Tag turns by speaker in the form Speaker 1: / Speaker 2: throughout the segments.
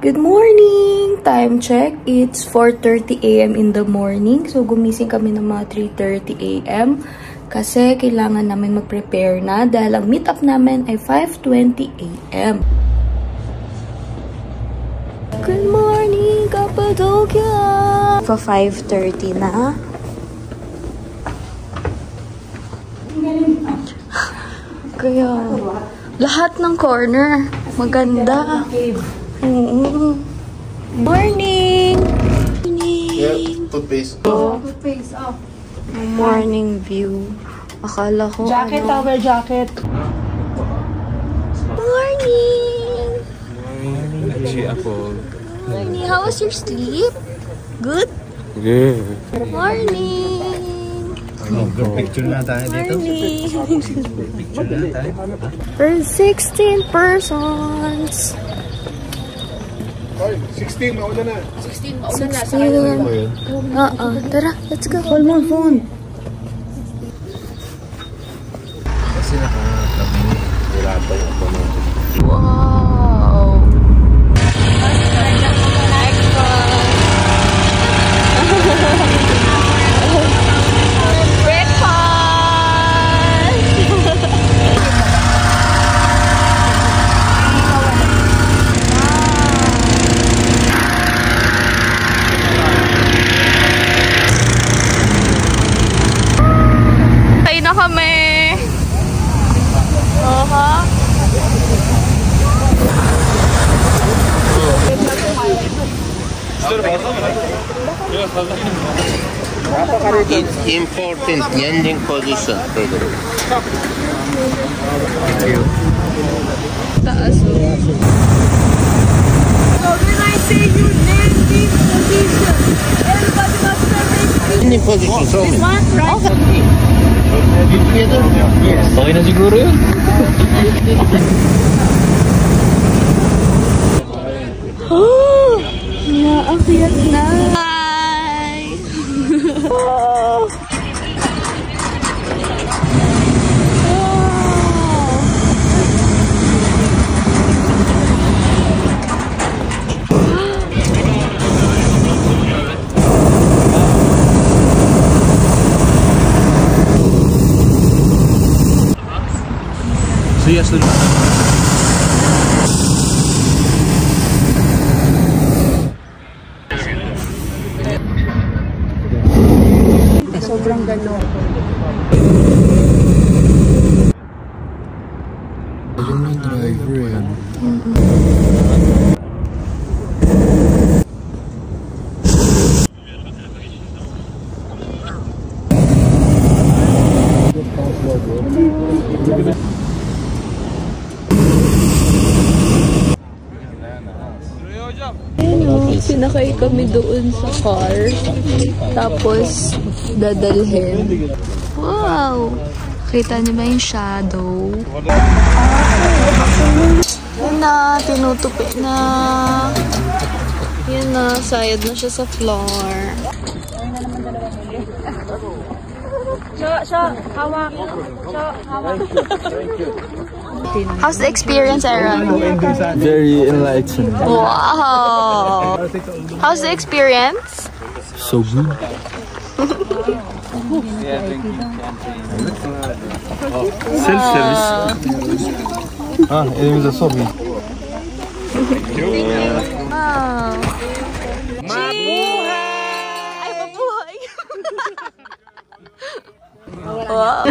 Speaker 1: Good morning! Time check, it's 4:30 AM in the morning. So, gumising kami ng mga 3:30 AM. Kasi kailangan namin mag-prepare na dahil ang meet-up namin ay 5:20 AM. Good morning, Cappadocia! Pa 5:30 na. Kaya, lahat ng corner, maganda. Morning!
Speaker 2: Toothpaste.
Speaker 3: Toothpaste,
Speaker 1: Morning view. Akala ko
Speaker 3: jacket, towel jacket.
Speaker 1: Morning!
Speaker 2: Morning.
Speaker 1: Morning, how was your sleep? Good?
Speaker 2: Good.
Speaker 1: Morning!
Speaker 2: Picture na tayo dito.
Speaker 1: Morning!
Speaker 2: Picture na tayo.
Speaker 1: We're 16 persons.
Speaker 2: 16, mauna na.
Speaker 1: 16. Tara, let's go.
Speaker 3: Call mo phone.
Speaker 2: Kasi nakakatabi. Wala pa yung automatic.
Speaker 1: Wow! Na kami. Oha.
Speaker 4: It's important landing position.
Speaker 2: Thank you.
Speaker 1: Taas.
Speaker 3: So when I say you landing position, everybody must remain.
Speaker 4: Landing position, show me.
Speaker 3: One, right?
Speaker 2: Okay na siguro yun.
Speaker 1: Oh! Naakyat na! Hi! Oh!
Speaker 2: Yes,
Speaker 3: Sobrang gano'n.
Speaker 2: Alam na driver yan.
Speaker 1: Sinakay kami doon sa car. Tapos, dadalhin. Wow! Kita niyo ba yung shadow? Yun na, tinutupi na. Yun na, sayad na siya sa floor.
Speaker 3: Hawak.
Speaker 1: How's the experience, Aaron?
Speaker 2: Very enlightening.
Speaker 1: Wow! How's the experience?
Speaker 2: So good. Self-service. Elimize sobi.
Speaker 1: Wow! Mabuhay! Ay, mabuhay! Wow!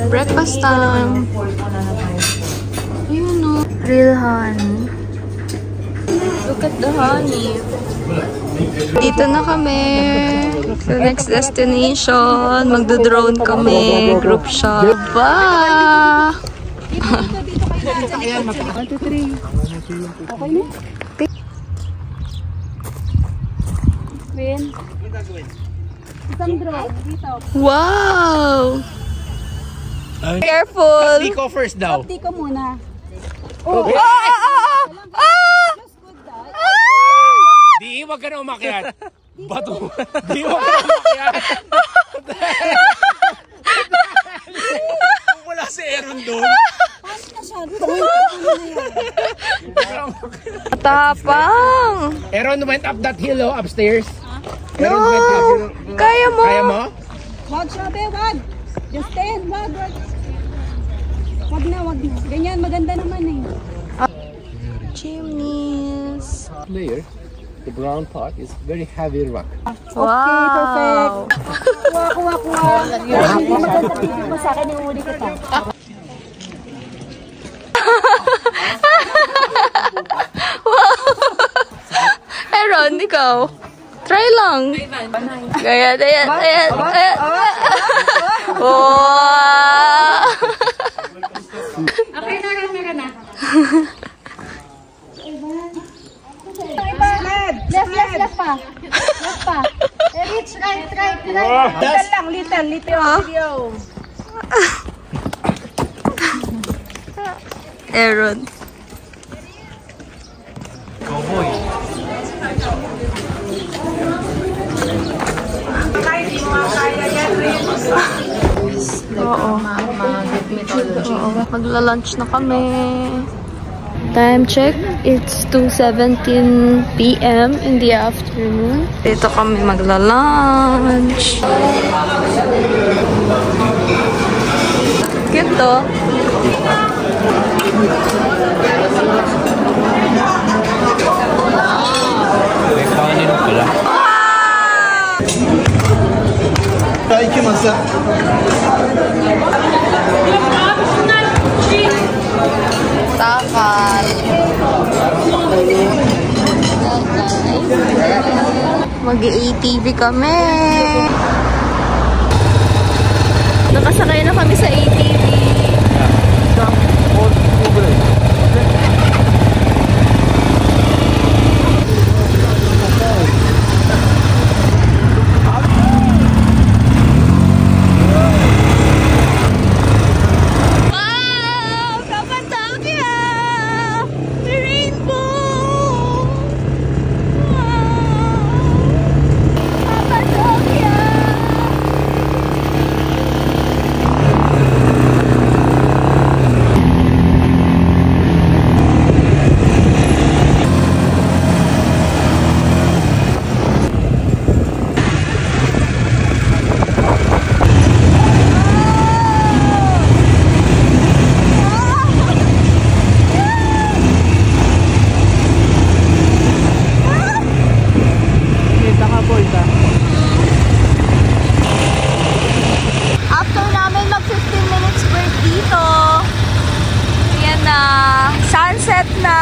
Speaker 1: Breakfast time! Ayun o. Real honey. Look at the honey. Dito na kami. Sa next destination. Magdo-drone kami. Group shot. Bye! Wow! Careful!
Speaker 4: Di ko first daw.
Speaker 3: Di ko muna.
Speaker 4: Di, wag ka na umakyat. Bato. Di, wag ka na umakyat. Kung wala si Aaron doon.
Speaker 3: Paano na siya?
Speaker 1: Tapang!
Speaker 4: Aaron went up that hill upstairs.
Speaker 1: No! Kaya mo!
Speaker 4: Kaya mo?
Speaker 3: Wag sabi, wag. Just stand, wag. Wag na. Ganyan, maganda naman eh.
Speaker 1: Chimneys.
Speaker 2: Layer, the brown part is very heavy rock.
Speaker 3: Okay, perfect. Kuha. Hindi maganda picture mo sa akin yung huli kita.
Speaker 1: Aaron, ikaw. Try lang. Gaya. Wow!
Speaker 3: Okay, meron na. Left pa. Reach, right. Little.
Speaker 1: Aaron. Oo. Magla-lunch na kami. Time check, it's 2:17 p.m. in the afternoon. Dito kami magla-lunch. Cute to.
Speaker 2: May kanin pala.
Speaker 1: Takal. Mag-ATV kami. Nakasakay na kami sa ATV. After namin mag 15 minutes break dito, yan na, sunset na.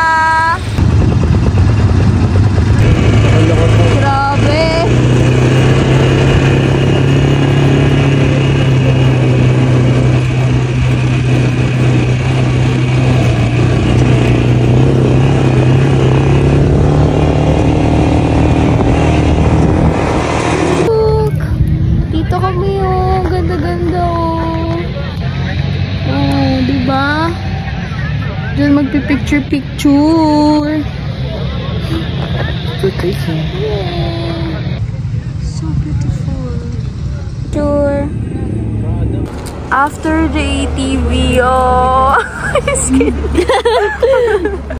Speaker 1: Grabe. Dito kami oh, ganda-ganda oh. Oh, diba? Diyan magpipicture-picture.
Speaker 2: So tasty.
Speaker 1: So beautiful. Picture. After the ATV, oh.